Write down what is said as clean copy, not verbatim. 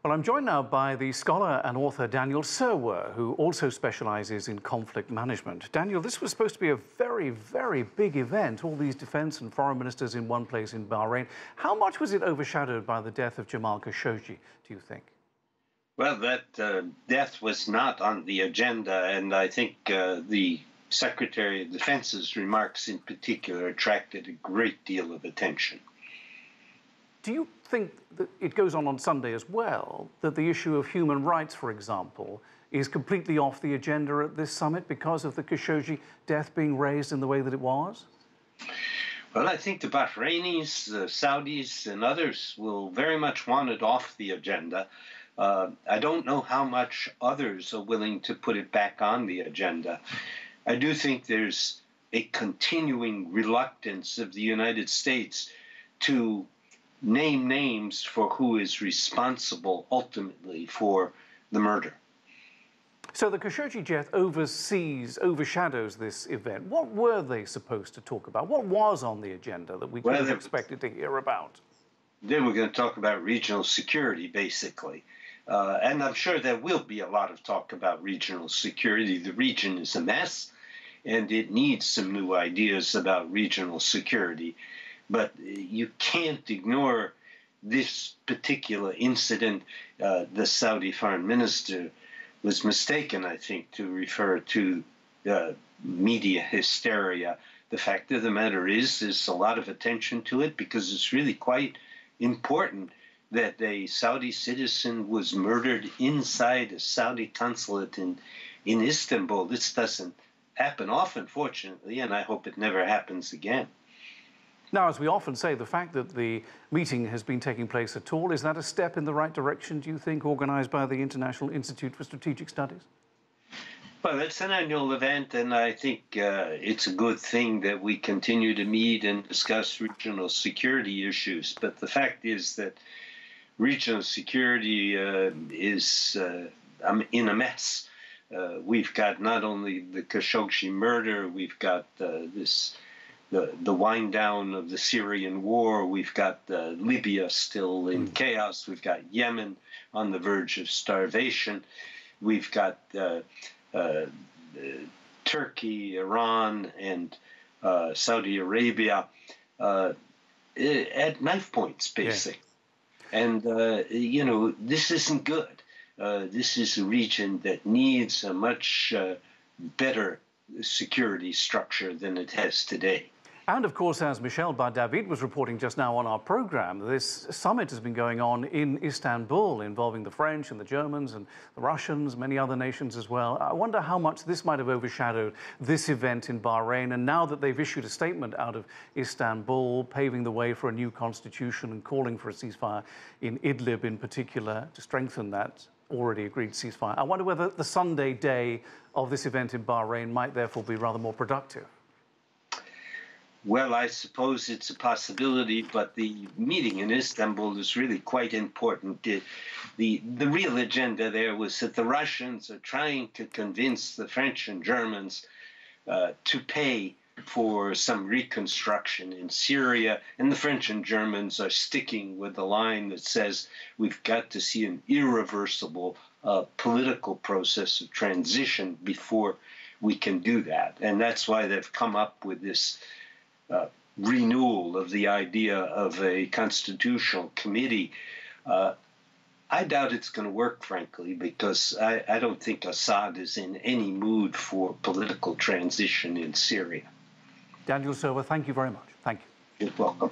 Well, I'm joined now by the scholar and author Daniel Serwer, who also specializes in conflict management. Daniel, this was supposed to be a very, very big event, all these defense and foreign ministers in one place in Bahrain. How much was it overshadowed by the death of Jamal Khashoggi, do you think? Well, that death was not on the agenda, and I think the Secretary of Defense's remarks in particular attracted a great deal of attention. Do you think that it goes on Sunday as well, that the issue of human rights, for example, is completely off the agenda at this summit because of the Khashoggi death being raised in the way that it was? Well, I think the Bahrainis, the Saudis, and others will very much want it off the agenda. I don't know how much others are willing to put it back on the agenda. I do think there's a continuing reluctance of the United States to name names for who is responsible ultimately for the murder. So the Khashoggi death overshadows this event. What were they supposed to talk about? What was on the agenda that we could have expected to hear about? They were going to talk about regional security, basically. And I'm sure there will be a lot of talk about regional security. The region is a mess, and it needs some new ideas about regional security. But you can't ignore this particular incident. The Saudi foreign minister was mistaken, I think, to refer to media hysteria. The fact of the matter is there's a lot of attention to it because it's really quite important that a Saudi citizen was murdered inside a Saudi consulate in Istanbul. This doesn't happen often, fortunately, and I hope it never happens again. Now, as we often say, the fact that the meeting has been taking place at all, is that a step in the right direction, do you think, organised by the International Institute for Strategic Studies? Well, it's an annual event, and I think it's a good thing that we continue to meet and discuss regional security issues. But the fact is that regional security is in a mess. We've got not only the Khashoggi murder, we've got the wind down of the Syrian war. We've got Libya still in chaos. We've got Yemen on the verge of starvation. We've got Turkey, Iran, and Saudi Arabia at knife points, basically. Yeah. And, you know, this isn't good. This is a region that needs a much better security structure than it has today. And of course, as Michel Bar-David was reporting just now on our program, this summit has been going on in Istanbul, involving the French and the Germans and the Russians, many other nations as well. I wonder how much this might have overshadowed this event in Bahrain. And now that they've issued a statement out of Istanbul, paving the way for a new constitution and calling for a ceasefire in Idlib in particular to strengthen that already agreed ceasefire, I wonder whether the Sunday day of this event in Bahrain might therefore be rather more productive. Well, I suppose it's a possibility, but the meeting in Istanbul is really quite important. The real agenda there was that the Russians are trying to convince the French and Germans to pay for some reconstruction in Syria, and the French and Germans are sticking with the line that says we've got to see an irreversible political process of transition before we can do that. And that's why they've come up with this renewal of the idea of a constitutional committee. I doubt it's going to work, frankly, because I don't think Assad is in any mood for political transition in Syria. Daniel Serwer, thank you very much. Thank you. You're welcome.